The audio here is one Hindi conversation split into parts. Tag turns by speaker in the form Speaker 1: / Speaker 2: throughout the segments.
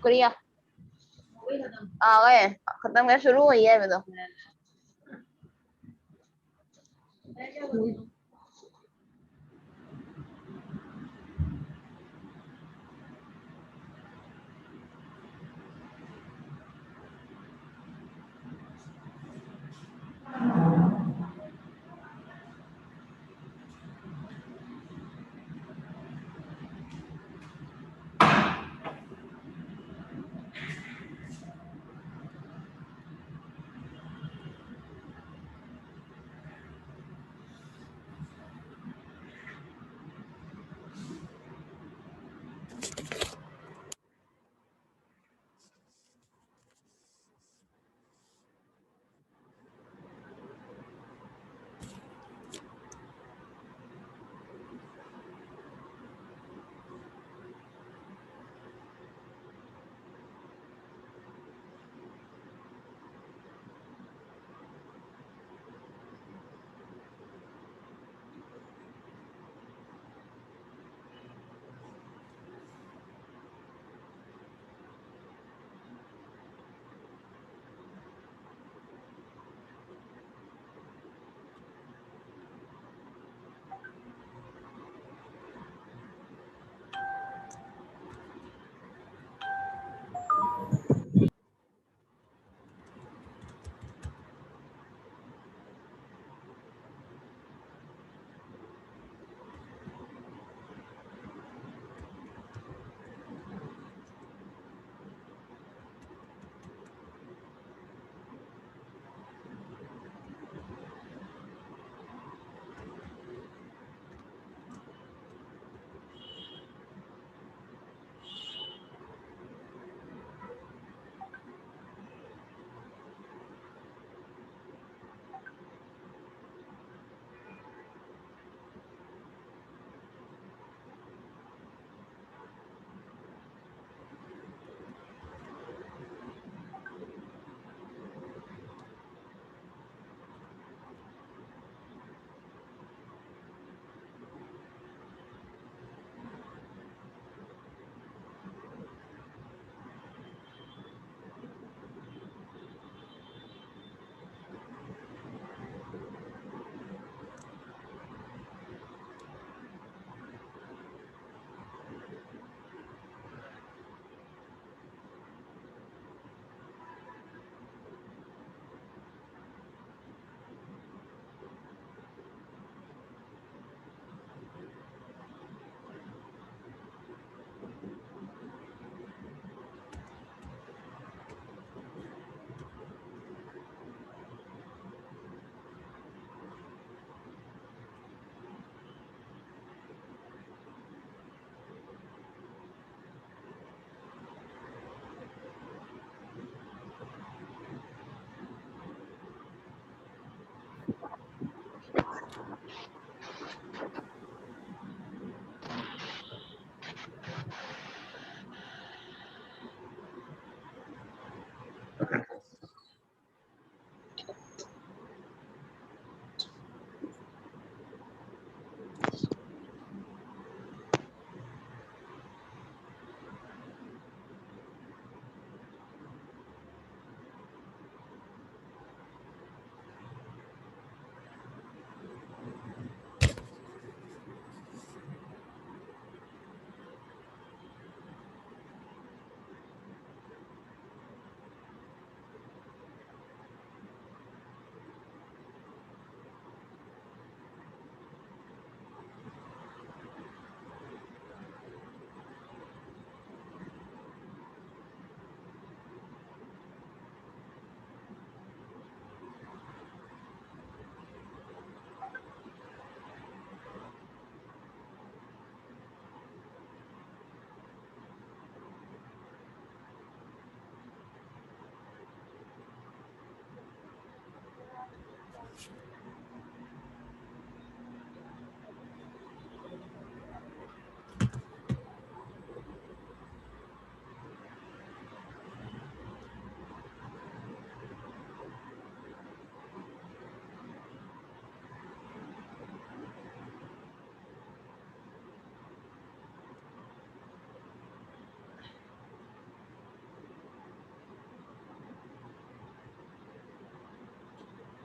Speaker 1: शुक्रिया। आ गए, खत्म क्या शुरू हुई है अभी तो।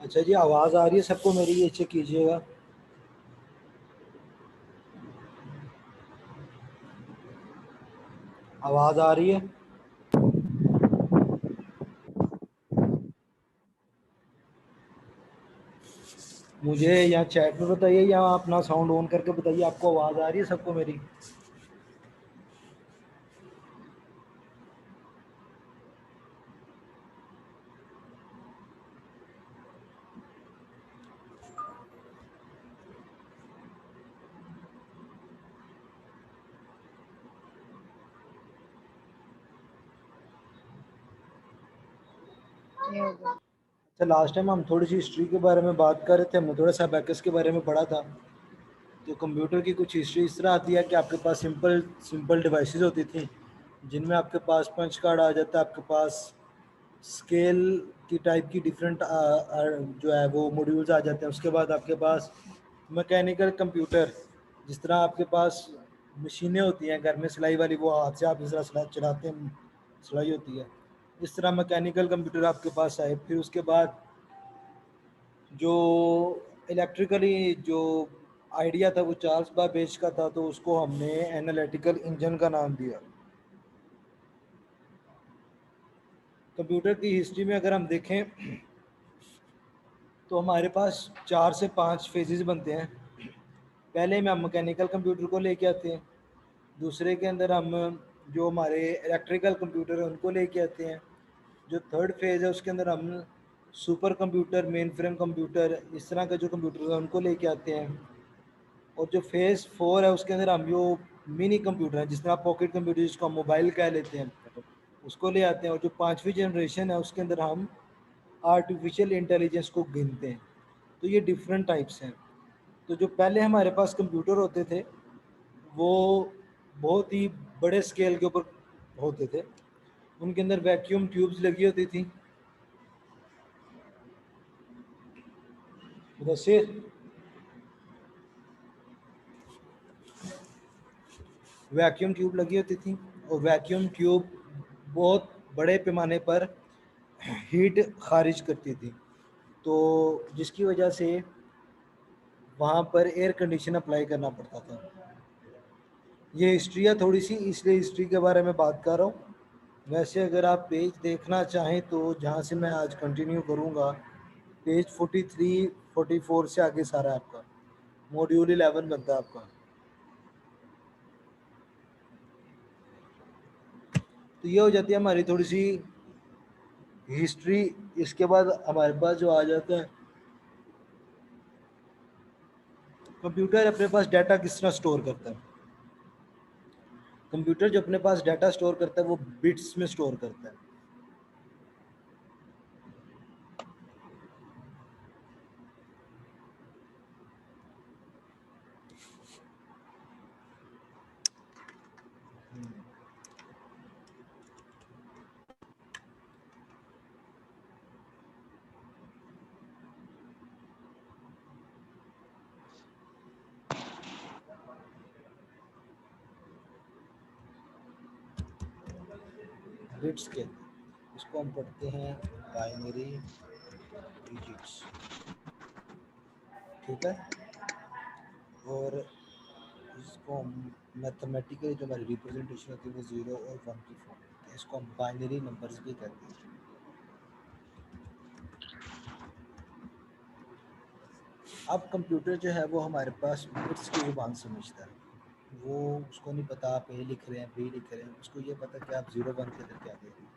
Speaker 2: अच्छा जी, आवाज़ आ रही है सबको मेरी? ये चेक कीजिएगा। आवाज़ आ रही है? मुझे यहाँ चैट में बताइए या अपना साउंड ऑन करके बताइए, आपको आवाज़ आ रही है सबको मेरी? अच्छा, लास्ट टाइम हम थोड़ी सी हिस्ट्री के बारे में बात कर रहे थे, हमने थोड़ा सा बैकस के बारे में पढ़ा था। तो कंप्यूटर की कुछ हिस्ट्री इस तरह आती है कि आपके पास सिंपल सिंपल डिवाइसेस होती थी, जिनमें आपके पास पंच कार्ड आ जाता है, आपके पास स्केल की टाइप की डिफरेंट जो है वो मॉड्यूल्स आ जाते हैं। उसके बाद आपके पास मैकेनिकल कंप्यूटर, जिस तरह आपके पास मशीनें होती हैं घर में सिलाई वाली, वो हाथ से आप इस तरह चलाते हैं, सिलाई होती है, इस तरह मैकेनिकल कंप्यूटर आपके पास आए। फिर उसके बाद जो इलेक्ट्रिकली जो आइडिया था वो चार्ल्स बाबेज का था, तो उसको हमने एनालिटिकल इंजन का नाम दिया। कंप्यूटर की हिस्ट्री में अगर हम देखें तो हमारे पास 4 से 5 फेजेस बनते हैं। पहले में हम मैकेनिकल कंप्यूटर को लेके आते हैं, दूसरे के अंदर हम जो हमारे इलेक्ट्रिकल कंप्यूटर है उनको लेके आते हैं, जो थर्ड फेज़ है उसके अंदर हम super computer, main frame computer, इस तरह का जो कंप्यूटर है उनको लेके आते हैं। और जो फेज़ 4 है उसके अंदर हम जो मिनी कंप्यूटर है, जिसमें आप पॉकेट कंप्यूटर जिसको हम मोबाइल कह लेते हैं, उसको ले आते हैं। और जो 5वीं जनरेशन है उसके अंदर हम आर्टिफिशियल इंटेलिजेंस को गिनते हैं। तो ये डिफरेंट टाइप्स हैं। तो जो पहले हमारे पास कंप्यूटर होते थे वो बहुत ही बड़े स्केल के ऊपर होते थे, उनके अंदर वैक्यूम ट्यूब्स लगी होती थी। मुदस्सिर, वैक्यूम ट्यूब लगी होती थी, और वैक्यूम ट्यूब बहुत बड़े पैमाने पर हीट खारिज करती थी, तो जिसकी वजह से वहाँ पर एयर कंडीशन अप्लाई करना पड़ता था। ये हिस्ट्री है थोड़ी सी, इसलिए हिस्ट्री के बारे में बात कर रहा हूँ। वैसे अगर आप पेज देखना चाहें तो जहाँ से मैं आज कंटिन्यू करूँगा, पेज 43 44 से आगे सारा आपका मॉड्यूल 11 बनता है आपका। तो ये हो जाती है हमारी थोड़ी सी हिस्ट्री। इसके बाद हमारे पास जो आ जाता है, कंप्यूटर अपने पास डाटा किस तरह स्टोर करता है। कंप्यूटर जो अपने पास डाटा स्टोर करता है वो बिट्स में स्टोर करता है। बिट्स के इसको हम पढ़ते हैं बाइनरी डिजिट्स, ठीक है। और इसको हम मैथमेटिकली जो हमारी रिप्रेजेंटेशन होती है वो 0 और 1 की फॉर्म होती है, इसको हम बाइनरी नंबर्स भी कहते हैं। अब कंप्यूटर जो है वो हमारे पास बिट्स की ज़ुबान समझता है, वो उसको नहीं पता आप ए लिख रहे हैं बी लिख रहे हैं, उसको ये पता कि आप 0 1 के अंदर क्या दे रहे हैं।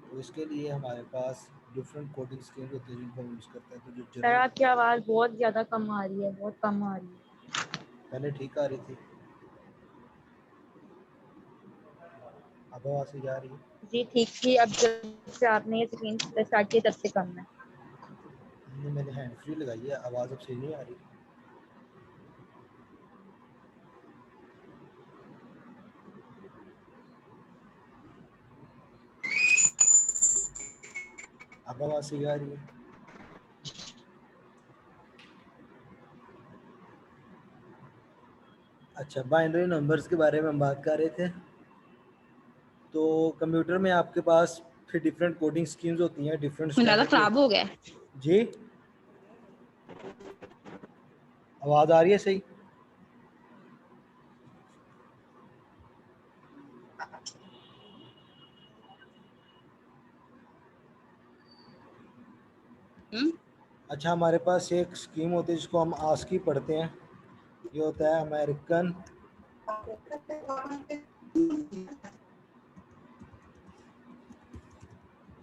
Speaker 2: तो इसके लिए हमारे पास डिफरेंट कोडिंग स्कीम्स होती है जिनको हम यूज़ करते हैं। तो जो
Speaker 1: सर
Speaker 2: जनरल,
Speaker 1: आपकी आवाज बहुत ज्यादा कम आ रही है, बहुत कम आ रही है।
Speaker 2: पहले ठीक आ रही थी, अब आवाज़ से जा रही है।
Speaker 1: जी ठीक थी, अब जब से आपने ये स्क्रीन स्टार्ट की तब से कम है।
Speaker 2: मैंने हैंड फ्री लगाई है, आवाज़ अब सही नहीं आ रही। अब आवाज़ सही आ रही है। अच्छा, बाइनरी नंबर्स के बारे में हम बात कर रहे थे। तो कंप्यूटर में आपके पास फिर डिफरेंट कोडिंग स्कीम्स होती हैं, डिफरेंट
Speaker 1: ज्यादा
Speaker 2: स्टैंडर्ड
Speaker 1: खराब हो गया।
Speaker 2: जी। आवाज़ आ रही है सही? अच्छा, हमारे पास एक स्कीम होती है जिसको हम आस्की पढ़ते हैं। ये होता है American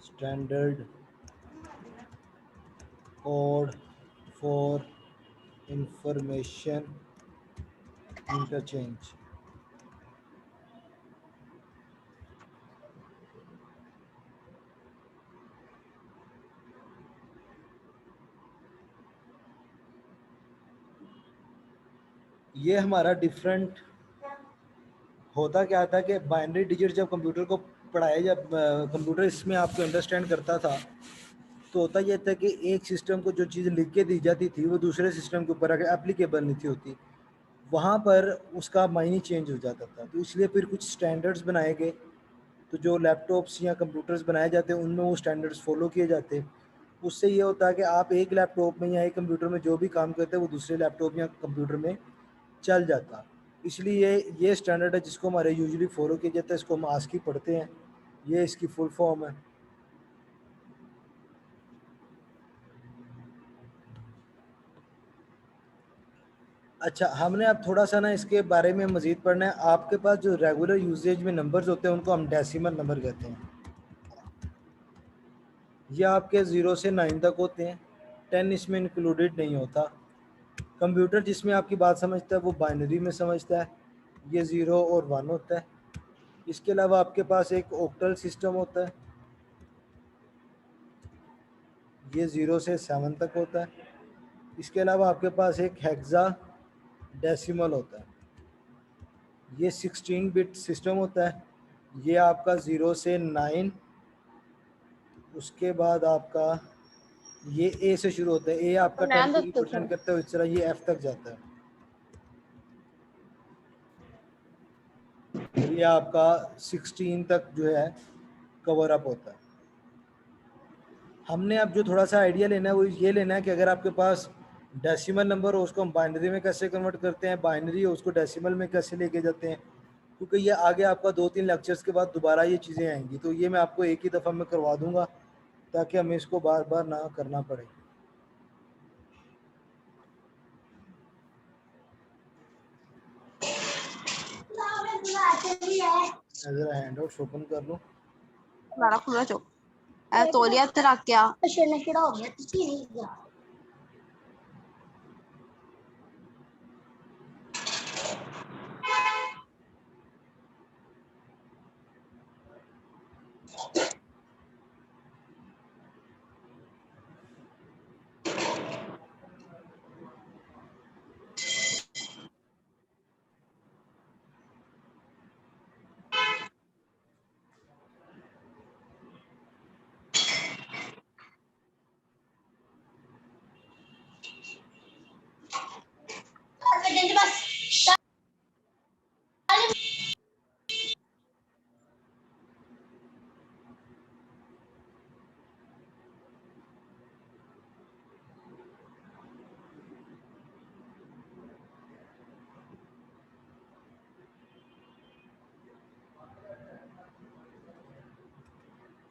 Speaker 2: standard code for information interchange. ये हमारा डिफरेंट होता क्या था कि बाइनरी डिजिट जब कंप्यूटर को पढ़ाया, जब कंप्यूटर इसमें आपको अंडरस्टैंड करता था, तो होता यह था कि एक सिस्टम को जो चीज़ लिख के दी जाती थी वो दूसरे सिस्टम के ऊपर अगर एप्लीकेबल नहीं थी होती, वहाँ पर उसका मायने चेंज हो जाता था। तो इसलिए फिर कुछ स्टैंडर्ड्स बनाए गए। तो जो लैपटॉप्स या कंप्यूटर्स बनाए जाते हैं उनमें वो स्टैंडर्ड्स फॉलो किए जाते हैं। उससे ये होता है कि आप एक लैपटॉप में या एक कंप्यूटर में जो भी काम करते हैं वो दूसरे लैपटॉप या कंप्यूटर में चल जाता। इसलिए ये स्टैंडर्ड है जिसको हमारे यूजुअली फॉलो किया जाता है, इसको हम आस्की पढ़ते हैं। ये इसकी फुल फॉर्म है। अच्छा, हमने अब थोड़ा सा ना इसके बारे में मज़ीद पढ़ना है। आपके पास जो रेगुलर यूजेज में नंबर्स होते हैं उनको हम डेसिमल नंबर कहते हैं। ये आपके 0 से 9 तक होते हैं। 10 इसमें इंक्लूडेड नहीं होता। कंप्यूटर जिसमें आपकी बात समझता है वो बाइनरी में समझता है। ये 0 और 1 होता है। इसके अलावा आपके पास एक ऑक्टल सिस्टम होता है। ये 0 से 7 तक होता है। इसके अलावा आपके पास एक हेक्सा डेसिमल होता है। ये 16 बिट सिस्टम होता है। ये आपका 0 से 9, उसके बाद आपका ये ए से शुरू होता है। ए आपका 10 को रिप्रेजेंट करता है, इस तरह ये एफ तक जाता है। ये आपका 16 तक जो है कवर अप होता है। हमने अब जो थोड़ा सा आइडिया लेना है वो ये लेना है कि अगर आपके पास डेसिमल नंबर हो उसको हम बाइनरी में कैसे कन्वर्ट करते हैं, बाइनरी हो उसको डेसिमल में कैसे लेके जाते हैं, क्योंकि ये आगे आपका 2-3 लेक्चर्स के बाद दोबारा ये चीज़ें आएंगी। तो ये मैं आपको एक ही दफ़ा में करवा दूंगा ताकि हमें इसको बार बार ना करना पड़े। ज़रा हैंड आउट ओपन कर लूँ।
Speaker 3: बड़ा खुला चो तौलिया ते रख क्या
Speaker 1: हो गया।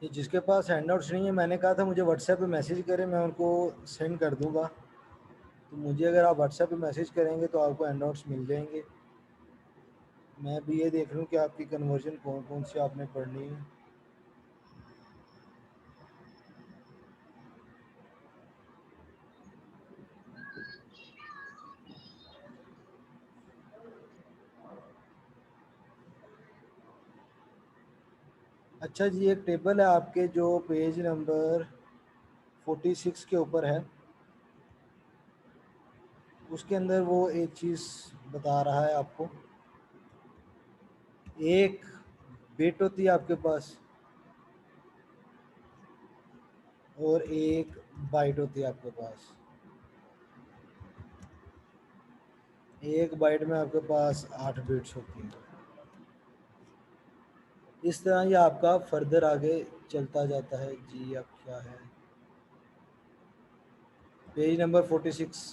Speaker 2: ये जिसके पास हैंड आउट्स नहीं है, मैंने कहा था मुझे व्हाट्सएप पे मैसेज करें, मैं उनको सेंड कर दूंगा। तो मुझे अगर आप व्हाट्सएप पे मैसेज करेंगे तो आपको हैंड आउट्स मिल जाएंगे। मैं भी ये देख लूँ कि आपकी कन्वर्जन कौन कौन सी आपने पढ़नी है। अच्छा जी, एक टेबल है आपके जो पेज नंबर 46 के ऊपर है। उसके अंदर वो एक चीज़ बता रहा है आपको। एक बिट होती है आपके पास और एक बाइट होती है आपके पास। एक बाइट में आपके पास 8 बिट्स होती हैं। इस तरह ये आपका फर्दर आगे चलता जाता है जी। अब क्या है, पेज नंबर 46।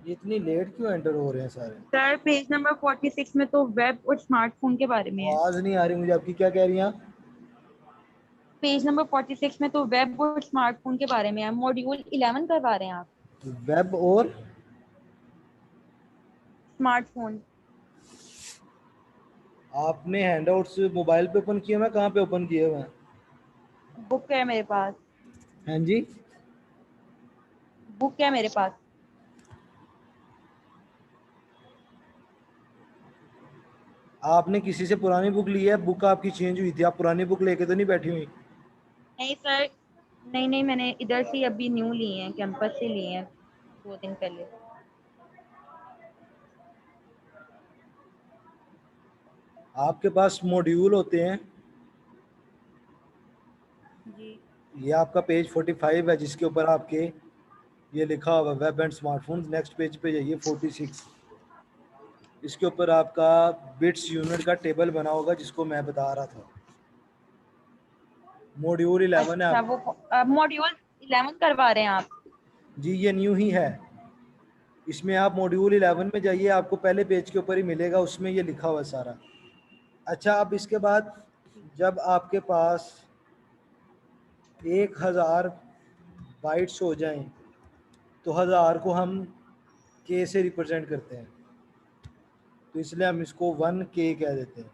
Speaker 2: ये इतनी लेट क्यों एंटर हो रहे हैं सारे?
Speaker 3: सर पेज नंबर 46 में तो वेब और स्मार्टफोन के बारे में है।
Speaker 2: आवाज नहीं आ रही मुझे आपकी, क्या कह रही हैं आप?
Speaker 3: पेज नंबर 46 में तो वेब और स्मार्टफोन के बारे में है। मॉड्यूल 11 करवा रहे हैं आप।
Speaker 2: वेब और
Speaker 3: स्मार्टफोन।
Speaker 2: आपने हैंडआउट्स मोबाइल पे ओपन किए हुए हैं, कहाँ पे ओपन किए हुए हैं?
Speaker 3: बुक है मेरे पास।
Speaker 2: हाँ जी।
Speaker 3: बुक है मेरे पास।
Speaker 2: आपने किसी से पुरानी बुक ली है? बुक आपकी चेंज हुई थी, आप पुरानी बुक लेके तो नहीं बैठी हुई?
Speaker 3: नहीं सर, नहीं नहीं, मैंने इधर से अभी न्यू लिए हैं, कैंपस से लिए हैं 2 दिन पहले।
Speaker 2: आपके पास मॉड्यूल होते हैं,
Speaker 3: जी।
Speaker 2: ये आपका पेज 45 है जिसके ऊपर आपके ये लिखा हुआ web and smartphone. Next page पे जाइए 46, इसके ऊपर आपका बिट्स यूनिट का टेबल बना होगा जिसको मैं बता रहा था। मॉड्यूल 11 है
Speaker 3: अच्छा,
Speaker 2: आप।
Speaker 3: वो मॉड्यूल 11 करवा रहे हैं आप?
Speaker 2: जी ये न्यू ही है, इसमें आप मॉड्यूल 11 में जाइए, आपको पहले पेज के ऊपर ही मिलेगा, उसमें ये लिखा हुआ है सारा। अच्छा, अब इसके बाद जब आपके पास 1000 बाइट्स हो जाएं तो 1000 को हम के से रिप्रेजेंट करते हैं, तो इसलिए हम इसको 1K कह देते हैं,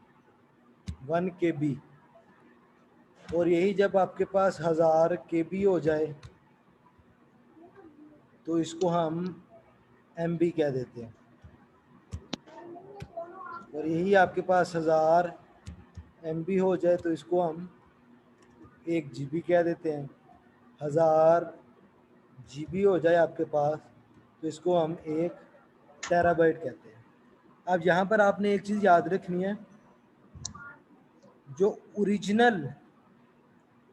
Speaker 2: 1 KB। और यही जब आपके पास 1000 KB हो जाए तो इसको हम MB कह देते हैं। और यही आपके पास 1000 MB हो जाए तो इसको हम 1 GB कह देते हैं। 1000 GB हो जाए आपके पास तो इसको हम 1 TB कहते हैं। अब यहाँ पर आपने एक चीज़ याद रखनी है, जो ओरिजिनल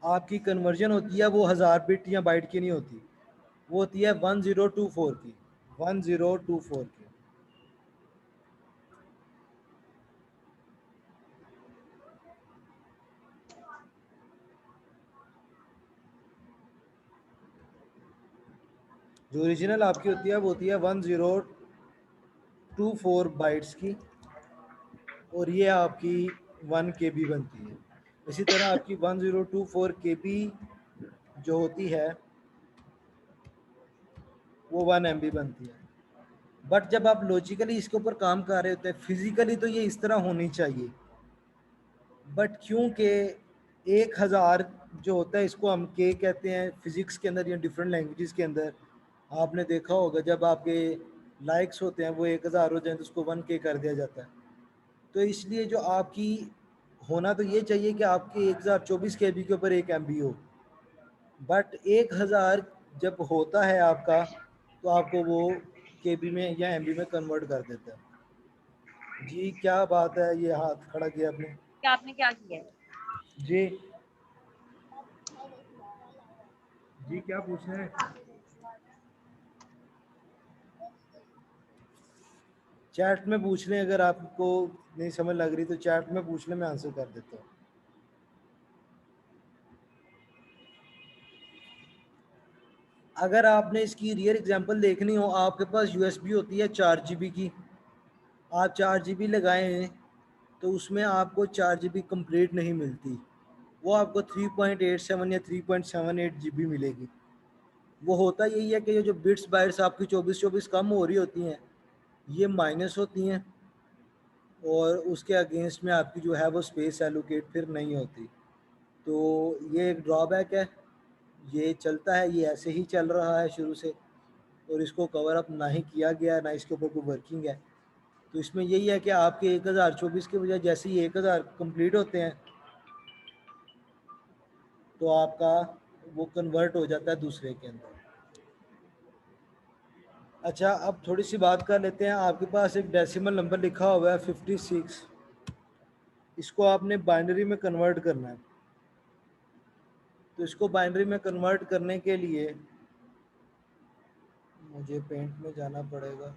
Speaker 2: आपकी कन्वर्जन होती है वो 1000 बिट या बाइट की नहीं होती, वो होती है 1024 की, 1024 की। जो ओरिजिनल आपकी होती है वो होती है 1024 बाइट्स की, और ये आपकी 1 KB बनती है। इसी तरह आपकी 1024 KB जो होती है वो 1 MB बनती है। बट जब आप लॉजिकली इसके ऊपर काम कर रहे होते हैं, फिजिकली तो ये इस तरह होनी चाहिए, बट क्योंकि 1000 जो होता है इसको हम के कहते हैं फिजिक्स के अंदर या डिफरेंट लैंग्वेजेस के अंदर। आपने देखा होगा जब आपके लाइक्स होते हैं वो 1000 हो जाए तो उसको 1K कर दिया जाता है। तो इसलिए जो आपकी होना तो ये चाहिए कि आपके 1024 KB के ऊपर 1 MB हो, बट 1000 जब होता है आपका तो आपको वो KB में या MB में कन्वर्ट कर देता है। जी क्या बात है, ये हाथ खड़ा किया आपने?
Speaker 3: क्या आपने क्या किया है?
Speaker 2: जी जी क्या पूछ रहे हैं? चैट में पूछ लें, अगर आपको नहीं समझ लग रही तो चैट में पूछ लें, मैं आंसर कर देता हूँ। अगर आपने इसकी रियल एग्जांपल देखनी हो, आपके पास USB होती है 4 GB की, आप 4 GB लगाए हैं तो उसमें आपको 4 GB कंप्लीट नहीं मिलती, वो आपको 3.87 या 3.78 GB मिलेगी। वो होता यही है कि ये जो बिट्स बाइट्स आपकी 24 कम हो रही होती हैं ये माइनस होती हैं, और उसके अगेंस्ट में आपकी जो है वो स्पेस एलोकेट फिर नहीं होती। तो ये एक ड्रॉबैक है, ये चलता है, ये ऐसे ही चल रहा है शुरू से, और इसको कवर अप ना ही किया गया ना इसके ऊपर कोई वर्किंग है। तो इसमें यही है कि आपके 1024 के बजाय जैसे ही 1000 कंप्लीट होते हैं तो आपका वो कन्वर्ट हो जाता है दूसरे के अंदर। अच्छा, अब थोड़ी सी बात कर लेते हैं। आपके पास एक डेसिमल नंबर लिखा हुआ है 56, इसको आपने बाइनरी में कन्वर्ट करना है। तो इसको बाइनरी में कन्वर्ट करने के लिए मुझे पेंट में जाना पड़ेगा।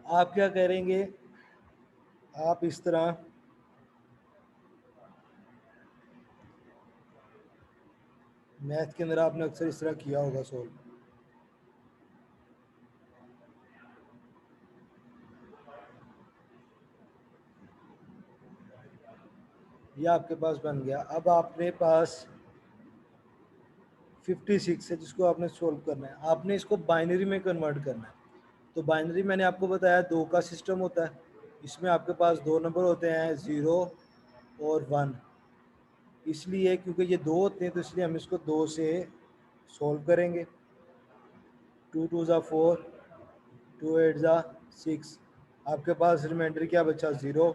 Speaker 2: आप क्या करेंगे, आप इस तरह मैथ के अंदर आपने अक्सर इस तरह किया होगा सोल्व। ये आपके पास बन गया। अब आपने पास 56 है जिसको आपने सोल्व करना है। आपने इसको बाइनरी में कन्वर्ट करना है। तो बाइनरी मैंने आपको बताया दो का सिस्टम होता है। इसमें आपके पास दो नंबर होते हैं, 0 और 1। इसलिए क्योंकि ये दो होते हैं तो इसलिए हम इसको दो से सोल्व करेंगे। 2 2 ज़ा 4, 2 8 ज़ा 6। आपके पास रिमाइंडर क्या बचा, 0।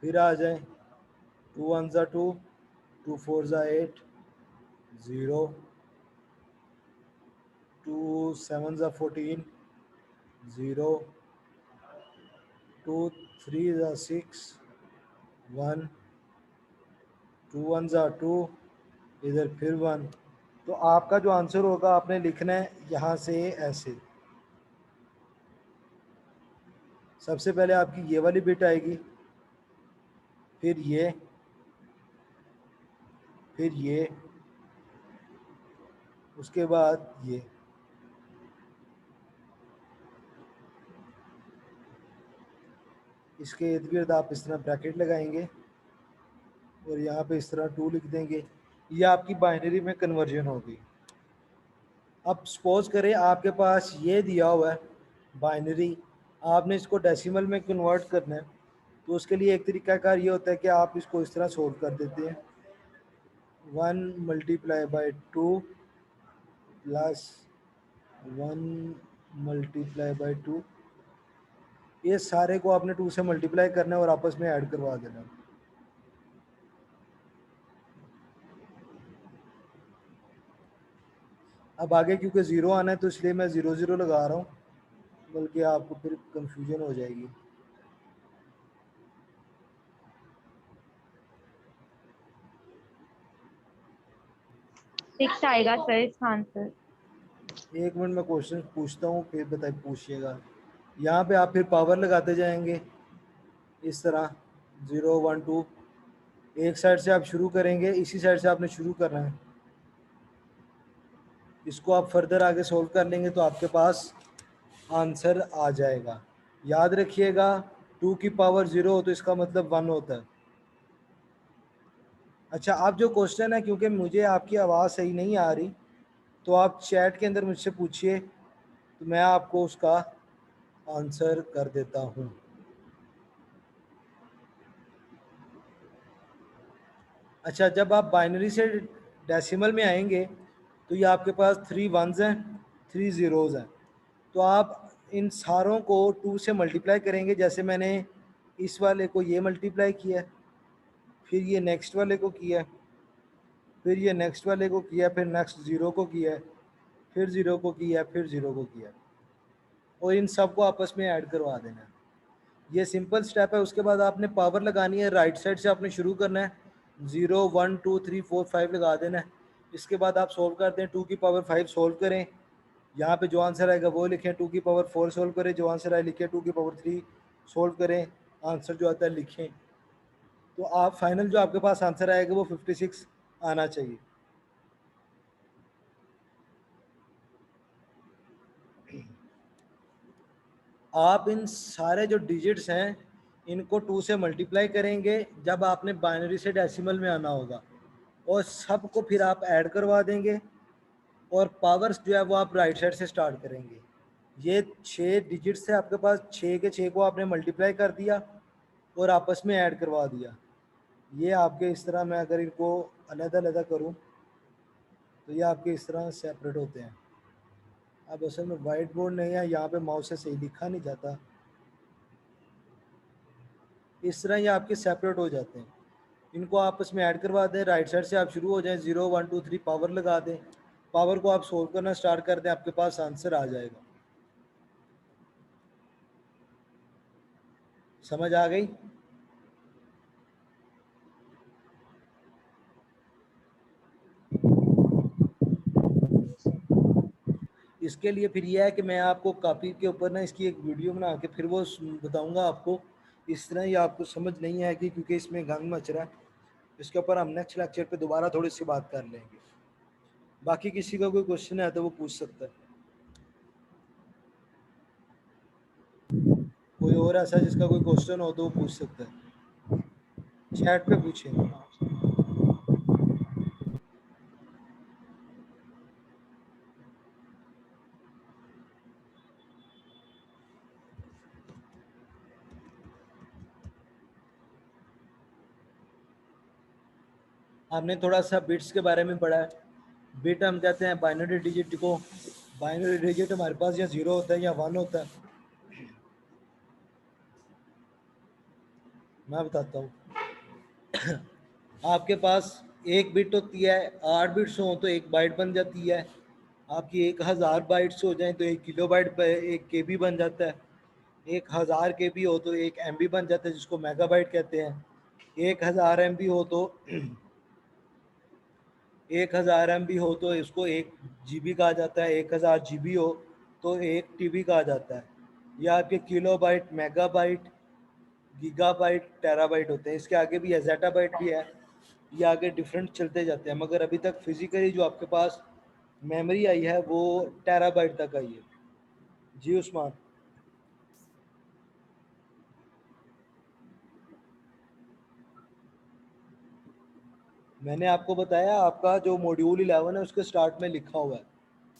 Speaker 2: फिर आ जाए 2 1 ज़ा 2, 2 4 ज़ा 8, 0। 2 7 ज़ा 14, 0। 2 3 ज़ा 6, 1। 2 1 ज़ा 2, इधर फिर 1। तो आपका जो आंसर होगा आपने लिखना है यहाँ से ऐसे। सबसे पहले आपकी ये वाली बिट आएगी, फिर ये, उसके बाद ये। इसके इर्द गिर्द आप इस तरह ब्रैकेट लगाएंगे और यहाँ पे इस तरह 2 लिख देंगे। ये आपकी बाइनरी में कन्वर्जन होगी। अब सपोज करें आपके पास ये दिया हुआ है बाइनरी, आपने इसको डेसिमल में कन्वर्ट करना है। तो उसके लिए एक तरीकाकार ये होता है कि आप इसको इस तरह सोल्व कर देते हैं। 1 multiply by 2 plus 1 multiply by 2। ये सारे को आपने 2 से मल्टीप्लाई करना है और आपस में ऐड करवा देना है। अब आगे क्योंकि 0 आना है तो इसलिए मैं 0 0 लगा रहा हूँ, बल्कि आपको फिर कंफ्यूजन हो जाएगी।
Speaker 3: सिक्स आएगा सर इसका आंसर।
Speaker 2: एक मिनट में क्वेश्चन पूछता हूँ फिर बताइए, पूछिएगा। यहाँ पे आप फिर पावर लगाते जाएंगे इस तरह 0 1 2। एक साइड से आप शुरू करेंगे, इसी साइड से आपने शुरू करना है। इसको आप फर्दर आगे सोल्व कर लेंगे तो आपके पास आंसर आ जाएगा। याद रखिएगा 2 की पावर 0 हो तो इसका मतलब 1 होता है। अच्छा, आप जो क्वेश्चन है, क्योंकि मुझे आपकी आवाज़ सही नहीं आ रही, तो आप चैट के अंदर मुझसे पूछिए तो मैं आपको उसका आंसर कर देता हूँ। अच्छा, जब आप बाइनरी से डेसिमल में आएंगे तो ये आपके पास 3 1s हैं, 3 0s हैं। तो आप इन सारों को 2 से मल्टीप्लाई करेंगे। जैसे मैंने इस वाले को ये मल्टीप्लाई किया, फिर ये नेक्स्ट वाले को किया, फिर ये नेक्स्ट वाले को किया, फिर नेक्स्ट 0 को किया, फिर 0 को किया, फिर 0 को किया, और इन सब को आपस में ऐड करवा देना है। ये सिंपल स्टेप है। उसके बाद आपने पावर लगानी है, राइट साइड से आपने शुरू करना है, 0 1 2 3 4 5 लगा देना है। इसके बाद आप सोल्व करते हैं, 2 की पावर 5 सोल्व करें, यहाँ पे जो आंसर आएगा वो लिखें। 2 की पावर 4 सोल्व करें, जो आंसर आए लिखें। 2 की पावर 3 सोल्व करें, आंसर जो आता है लिखें। तो आप फाइनल जो आपके पास आंसर आएगा वो 56 आना चाहिए। आप इन सारे जो डिजिट्स हैं इनको 2 से मल्टीप्लाई करेंगे जब आपने बाइनरी से डेसिमल में आना होगा, और सबको फिर आप ऐड करवा देंगे, और पावर्स जो है वो आप राइट साइड से स्टार्ट करेंगे। ये 6 डिजिट्स है आपके पास, 6 के 6 को आपने मल्टीप्लाई कर दिया और आपस में ऐड करवा दिया। ये आपके इस तरह, मैं अगर इनको अलग-अलग करूं तो ये आपके इस तरह सेपरेट होते हैं। अब असल में वाइट बोर्ड नहीं है, यहाँ पे माउस से सही लिखा नहीं जाता। इस तरह ये आपके सेपरेट हो जाते हैं। इनको आपस में ऐड करवा दें, राइट साइड से आप शुरू हो जाएं, 0 1 2 3 पावर लगा दें, पावर को आप सोल्व करना स्टार्ट कर दें, आपके पास आंसर आ जाएगा। समझ आ गई? इसके लिए फिर यह है कि मैं आपको कॉपी के ऊपर ना इसकी एक वीडियो बना के फिर वो बताऊंगा आपको। इस तरह ही आपको समझ नहीं आएगी क्योंकि इसमें गंग मच रहा है। इसके ऊपर हम नेक्स्ट लेक्चर पे दोबारा थोड़ी सी बात कर लेंगे। बाकी किसी का कोई क्वेश्चन है तो वो पूछ सकता है। कोई और ऐसा जिसका कोई क्वेश्चन हो तो वो पूछ सकता है, चैट पे पूछें। हमने थोड़ा सा बिट्स के बारे में पढ़ा है। बिट हम कहते हैं बाइनरी डिजिट को। बाइनरी डिजिट हमारे पास या 0 होता है या 1 होता है। मैं बताता हूँ आपके पास एक बिट होती है, 8 बिट्स हो तो एक बाइट बन जाती है। आपकी 1000 बाइट्स हो जाए तो 1 किलो बाइट पर 1 KB बन जाता है। 1000 KB हो तो 1 MB बन जाता है जिसको मेगाबाइट कहते हैं। 1000 MB हो तो 1000 MB हो तो इसको 1 GB कहा जाता है। 1000 GB हो तो 1 TB कहा जाता है। यह आपके किलोबाइट, मेगाबाइट, गीगाबाइट, टेराबाइट होते हैं। इसके आगे भी एज़ेटाबाइट भी है। ये आगे डिफरेंट चलते जाते हैं, मगर अभी तक फिजिकली जो आपके पास मेमोरी आई है वो टेराबाइट तक आई है। जी उस्मान। मैंने आपको बताया आपका जो मॉड्यूल 11 है उसके स्टार्ट में लिखा हुआ है।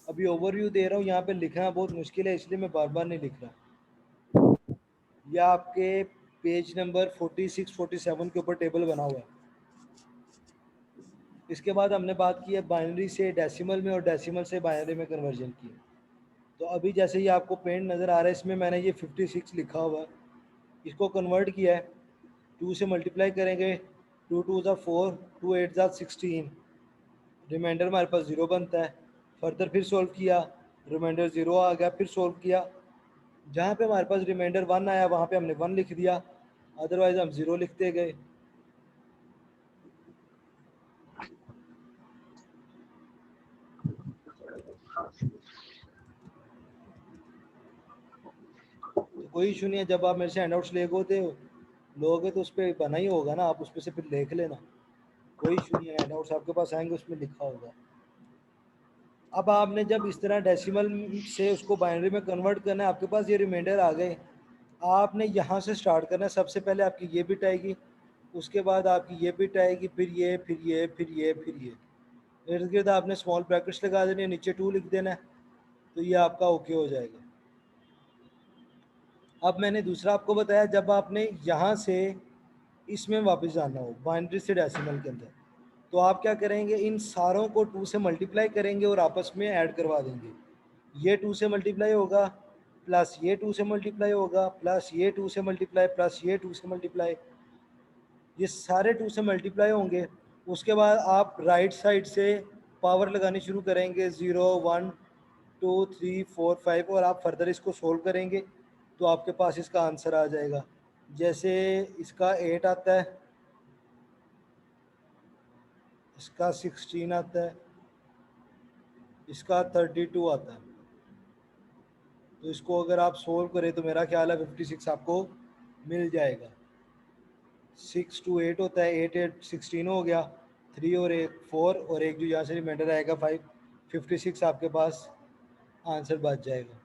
Speaker 2: अभी ओवरव्यू दे रहा हूँ, यहाँ पे लिखना बहुत मुश्किल है इसलिए मैं बार बार नहीं लिख रहा। यह आपके पेज नंबर 46 47 के ऊपर टेबल बना हुआ है। इसके बाद हमने बात की है बाइनरी से डेसिमल में और डेसिमल से बाइनरी में कन्वर्जन की। तो अभी जैसे ये आपको पेंट नज़र आ रहा है, इसमें मैंने ये 56 लिखा हुआ है, इसको कन्वर्ट किया है। 2 से मल्टीप्लाई करेंगे, 2 2 ज़ा 4, 2 8 ज़ा 16, रिमाइंडर हमारे पास 0 बनता है। फर्दर फिर सॉल्व किया, रिमाइंडर 0 आ गया, फिर सॉल्व किया। जहाँ पे हमारे पास रिमाइंडर 1 आया वहाँ पे हमने 1 लिख दिया, अदरवाइज हम 0 लिखते गए। तो कोई इशू नहीं है, जब आप मेरे से हैंडआउट्स लोगे तो उस पर बना ही होगा ना, आप उस पर से फिर देख लेना, कोई इशू नहीं है। हैंडआउट्स आपके पास आएंगे उसमें लिखा होगा। अब आपने जब इस तरह डेसिमल से उसको बाइनरी में कन्वर्ट करना है, आपके पास ये रिमाइंडर आ गए, आपने यहाँ से स्टार्ट करना है। सबसे पहले आपकी ये बिट आएगी, उसके बाद आपकी ये बिट आएगी, फिर ये, फिर ये, फिर ये, फिर ये। इर्द गिर्द आपने स्मॉल ब्रैकेट्स लगा देने, नीचे 2 लिख देना है, तो ये आपका ओके हो जाएगा। अब मैंने दूसरा आपको बताया, जब आपने यहाँ से इसमें वापस जाना हो बाइनरी से डेसिमल के अंदर, तो आप क्या करेंगे, इन सारों को 2 से मल्टीप्लाई करेंगे और आपस में ऐड करवा देंगे। ये 2 से मल्टीप्लाई होगा, प्लस ये 2 से मल्टीप्लाई होगा, प्लस ये 2 से मल्टीप्लाई, प्लस ये 2 से मल्टीप्लाई, ये सारे 2 से मल्टीप्लाई होंगे। उसके बाद आप राइट साइड से पावर लगानी शुरू करेंगे, 0 1 2 3 4 5, और आप फर्दर इसको सोल्व करेंगे तो आपके पास इसका आंसर आ जाएगा। जैसे इसका 8 आता है, इसका 16 आता है, इसका 32 आता है। तो इसको अगर आप सोल्व करें तो मेरा ख्याल है 56 आपको मिल जाएगा। 6 2 8 होता है, 8 8 16 हो गया, 3 और 1 4, और एक जो यहाँ से रिमाइंडर आएगा 5, 56 आपके पास आंसर बच जाएगा।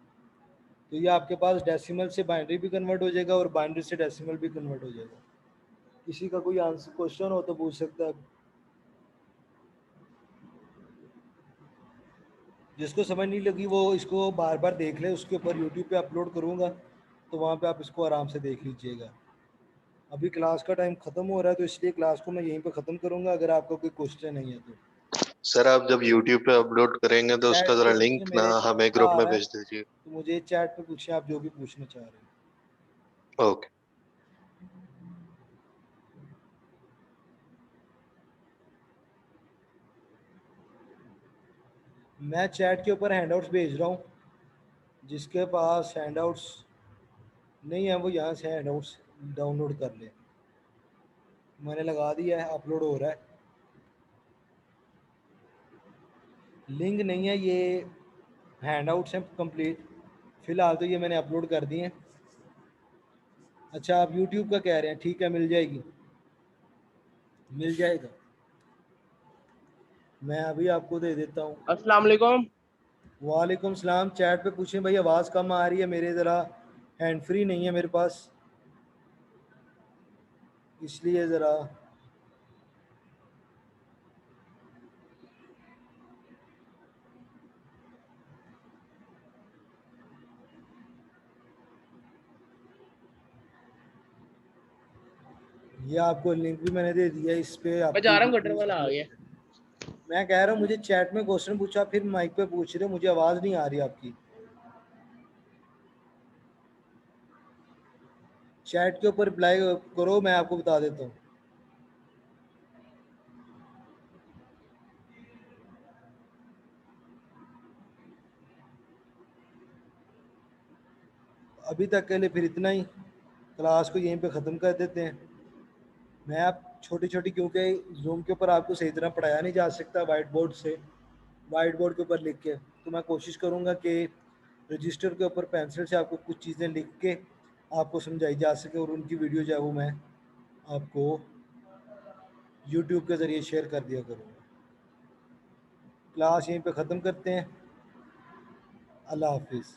Speaker 2: तो ये आपके पास डेसिमल से बाइनरी भी कन्वर्ट हो जाएगा और बाइनरी से डेसिमल भी कन्वर्ट हो जाएगा। किसी का कोई आंसर क्वेश्चन हो तो पूछ सकता है। जिसको समझ नहीं लगी वो इसको बार बार देख ले, उसके ऊपर यूट्यूब पे अपलोड करूँगा तो वहाँ पे आप इसको आराम से देख लीजिएगा। अभी क्लास का टाइम ख़त्म हो रहा है तो इसलिए क्लास को मैं यहीं पे ख़त्म करूँगा। अगर आपका कोई क्वेश्चन नहीं है तो
Speaker 4: सर आप जब YouTube पे अपलोड करेंगे तो
Speaker 2: चैट
Speaker 4: उसका
Speaker 2: पे
Speaker 4: जरा
Speaker 2: पूछिए,
Speaker 4: लिंक ना
Speaker 2: मेरे
Speaker 4: हमें
Speaker 2: आ
Speaker 4: ग्रुप में
Speaker 2: रहा है
Speaker 4: भेज दीजिए।
Speaker 2: तो मुझे चैट पे पूछिए आप जो भी पूछना चाह रहे हैं।
Speaker 4: ओके।
Speaker 2: मैं चैट के ऊपर हैंडआउट्स भेज रहा हूँ, जिसके पास हैंडआउट्स नहीं है वो यहाँ से हैंडआउट्स डाउनलोड कर ले। मैंने लगा दिया है, अपलोड हो रहा है। लिंक नहीं है, ये हैंडआउट्स हैं कंप्लीट। फ़िलहाल तो ये मैंने अपलोड कर दिए हैं। अच्छा आप यूट्यूब का कह रहे हैं, ठीक है मिल जाएगी, मिल जाएगा, मैं अभी आपको दे देता हूँ।
Speaker 5: अस्सलाम वालेकुम।
Speaker 2: वालेकुम सलाम। चैट पे पूछें भाई, आवाज़ कम आ रही है, मेरे ज़रा हैंड फ्री नहीं है मेरे पास, इसलिए ज़रा ये आपको लिंक भी मैंने दे दिया, इस पे
Speaker 5: मैं जा रहा हूँ,
Speaker 2: आपकी
Speaker 5: गटर वाला आ गया।
Speaker 2: मैं कह रहा हूँ मुझे चैट में क्वेश्चन पूछा, फिर माइक पे पूछ रहे, मुझे आवाज़ नहीं आ रही आपकी। चैट के ऊपर रिप्लाई करो, मैं आपको बता देता हूँ। अभी तक के लिए फिर इतना ही, क्लास को यहीं पे ख़त्म कर देते हैं। मैं आप छोटी छोटी, क्योंकि जूम के ऊपर आपको सही तरह पढ़ाया नहीं जा सकता वाइट बोर्ड से, वाइट बोर्ड के ऊपर लिख के, तो मैं कोशिश करूँगा कि रजिस्टर के ऊपर पेंसिल से आपको कुछ चीज़ें लिख के आपको समझाई जा सके, और उनकी वीडियो जो है वो मैं आपको यूट्यूब के ज़रिए शेयर कर दिया करूँगा। क्लास यहीं पे ख़त्म करते हैं। अल्लाह हाफिज़।